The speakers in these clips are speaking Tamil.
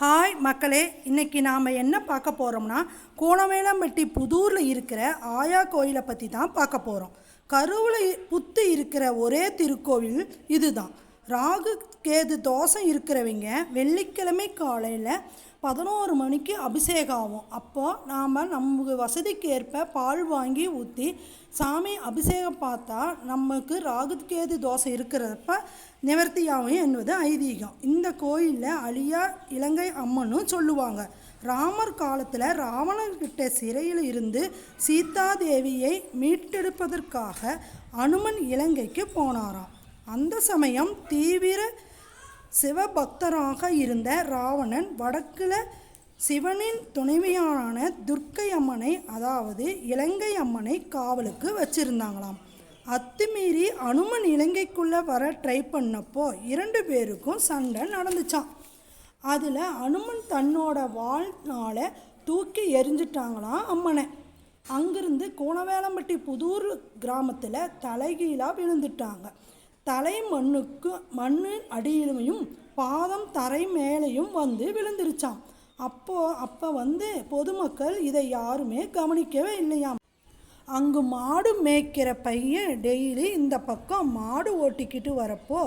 ஹாய் மக்களே, இன்றைக்கி நாம் என்ன பார்க்க போகிறோம்னா கோணவேலம்பட்டி புதூரில் இருக்கிற ஆயா கோயிலை பற்றி தான் பார்க்க போகிறோம். கருவில் புத்து இருக்கிற ஒரே திருக்கோவில் இதுதான். ராகு கேது தோஷம் இருக்கிறவங்க வெள்ளிக்கிழமை காலையில் 11 மணிக்கு அபிஷேகம் ஆகும். அப்போது நாம் நம்ம வசதிக்கு ஏற்ப பால் வாங்கி ஊற்றி சாமி அபிஷேகம் பார்த்தா நமக்கு ராகு கேது தோஷம் இருக்கிறப்ப நிவர்த்தியாகும் என்பது ஐதீகம். இந்த கோயிலில் அழியா இலங்கை அம்மனும் சொல்லுவாங்க. ராமர் காலத்தில் ராவணன்கிட்ட சிறையில் இருந்து சீதாதேவியை மீட்டெடுப்பதற்காக அனுமன் இலங்கைக்கு போனாராம். அந்த சமயம் தீவிர சிவபக்தராக இருந்த ராவணன் வடக்கில் சிவனின் துணைவியான துர்க்கை அம்மனை, அதாவது இலங்கை அம்மனை காவலுக்கு வச்சிருந்தாங்களாம். அத்துமீறி அனுமன் இலங்கைக்குள்ளே வர ட்ரை பண்ணப்போ 2 பேருக்கும் சண்டை நடந்துச்சான். அதில் அனுமன் தன்னோட வாழ்நாளை தூக்கி எரிஞ்சிட்டாங்களாம் அம்மனை. அங்கிருந்து கோணவேலம்பட்டி புதூர் கிராமத்தில் தலைகீழாக விழுந்துட்டாங்க. தலை மண்ணு அடியிலையும் பாதம் தரை மேலேயும் வந்து விழுந்துருச்சான். அப்போ பொதுமக்கள் இதை யாருமே கவனிக்கவே இல்லையாம். அங்கு மாடு மேய்க்கிற பையன் டெய்லி இந்த பக்கம் மாடு ஓட்டிக்கிட்டு வரப்போ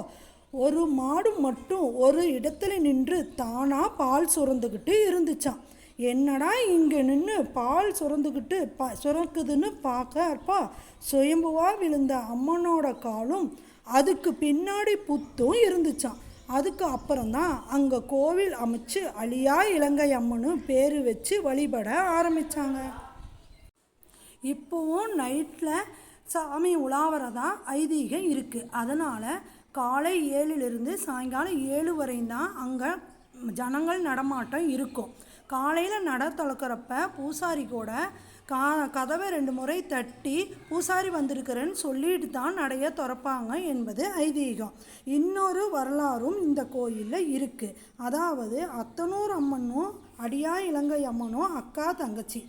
ஒரு மாடு மட்டும் ஒரு இடத்துல நின்று தானாக பால் சுரந்துக்கிட்டு இருந்துச்சான். என்னடா இங்கே நின்று பால் சுரக்குதுன்னு பார்க்கறப்பா சுயம்புவாக விழுந்த அம்மனோட காலும் அதுக்கு பின்னாடி புத்தும் இருந்துச்சான். அதுக்கு அப்புறம்தான் அங்கே கோவில் அமைச்சு அழியா இலங்கை அம்மனு பேர் வச்சு வழிபட ஆரம்பித்தாங்க. இப்போவும் நைட்டில் சாமி உலாவறதா ஐதீகம் இருக்குது. அதனால் காலை 7லிருந்து சாயங்காலம் 7 வரையும் தான் அங்கே ஜனங்கள் நடமாட்டம் இருக்கும். காலையில் நட திறக்கிறப்ப பூசாரி கூட கதவை 2 முறை தட்டி பூசாரி வந்திருக்கிறேன்னு சொல்லிட்டு தான் நடைய திறப்பாங்க என்பது ஐதீகம். இன்னொரு வரலாறும் இந்த கோயிலில் இருக்குது. அதாவது அத்தனூர் அம்மனும் அடியா இலங்கை அம்மனும் அக்கா தங்கச்சி.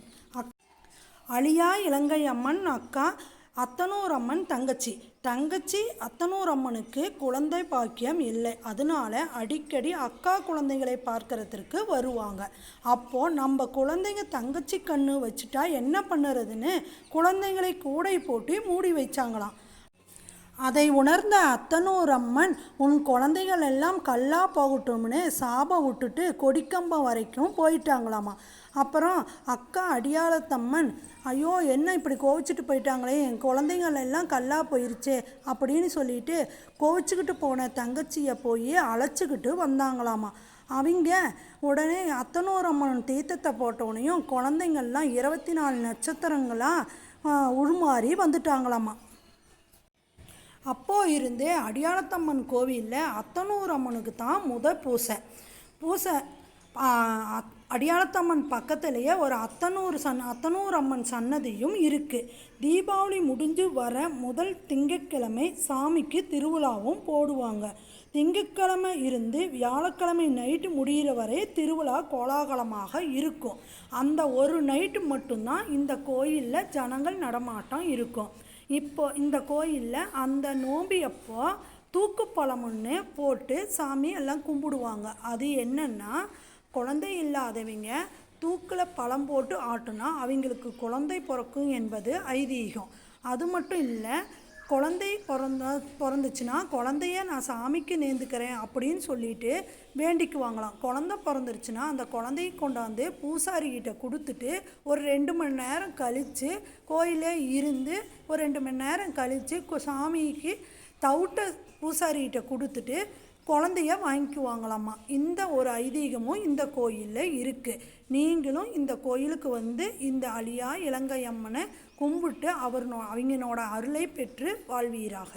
அழியா இலங்கை அம்மன் அக்கா, அத்தனூர் அம்மன் தங்கச்சி அத்தனூர் அம்மனுக்கு குழந்தை பாக்கியம் இல்லை. அதனால அடிக்கடி அக்கா குழந்தைகளை பார்க்கறதுக்கு வருவாங்க. அப்போது நம்ம குழந்தைங்க தங்கச்சி கண்ணு வச்சுட்டா என்ன பண்ணுறதுன்னு குழந்தைங்களை கூடை போட்டு மூடி வச்சாங்களாம். அதை உணர்ந்த அத்தனூர் அம்மன் உன் குழந்தைகள் எல்லாம் கல்லா போகட்டும்னு சாபம் விட்டுட்டு கொடிக்கம்பம் வரைக்கும் போயிட்டாங்களாமா. அப்புறம் அக்கா அடியாளத்தம்மன், ஐயோ என்ன இப்படி கோவிச்சிட்டு போயிட்டாங்களே, என் குழந்தைங்கள் எல்லாம் கல்லா போயிருச்சே அப்படின்னு சொல்லிட்டு கோவிச்சுக்கிட்டு போன தங்கச்சியை போய் அழைச்சிக்கிட்டு வந்தாங்களாமா. அவங்க உடனே அத்தனூர் அம்மன் தீர்த்தத்தை போட்டோடனையும் குழந்தைங்கள்லாம் 24 நட்சத்திரங்களாக உருமாறி வந்துட்டாங்களாமா. அப்போது இருந்தே அடியாளத்தம்மன் கோவிலில் அத்தனூர் அம்மனுக்கு தான் பூசை. அடியாளத்தம்மன் பக்கத்துலேயே ஒரு அத்தனூர் அம்மன் சன்னதியும் இருக்குது. தீபாவளி முடிஞ்சு வர முதல் திங்கட்கிழமை சாமிக்கு திருவிழாவும் போடுவாங்க. திங்கட்கிழமை இருந்து வியாழக்கிழமை நைட்டு முடிகிற வரை திருவிழா கோலாகலமாக இருக்கும். அந்த ஒரு நைட்டு மட்டும்தான் இந்த கோயிலில் ஜனங்கள் நடமாட்டம் இருக்கும். இப்போ இந்த கோயிலில் அந்த நோம்பியப்போ தூக்குப்பழம்னு போட்டு சாமி எல்லாம் கும்பிடுவாங்க. அது என்னென்னா, குழந்தை இல்லாதவங்க தூக்கில் பழம் போட்டு ஆட்டுனா அவங்களுக்கு குழந்தை பிறக்கும் என்பது ஐதீகம். அது மட்டும் இல்லை, குழந்தை பிறந்துச்சுன்னா குழந்தைய நான் சாமிக்கு நேர்ந்துக்கிறேன் அப்படின்னு சொல்லிட்டு வேண்டிக்குவாங்களாம். குழந்தை பிறந்துருச்சுன்னா அந்த குழந்தைய கொண்டாந்து பூசாரிகிட்ட கொடுத்துட்டு ஒரு 2 மணி நேரம் கழித்து கோயிலே இருந்து ஒரு 2 மணி நேரம் கழித்து சாமிக்கு தவிட்ட பூசாரிகிட்ட கொடுத்துட்டு குழந்தைய வாங்கிக்குவாங்களாம்மா. இந்த ஒரு ஐதீகமும் இந்த கோயிலில் இருக்குது. நீங்களும் இந்த கோயிலுக்கு இந்த அழியா இலங்கை அம்மனை கும்பிட்டு அவங்களோட அருளை பெற்று வாழ்வீராக.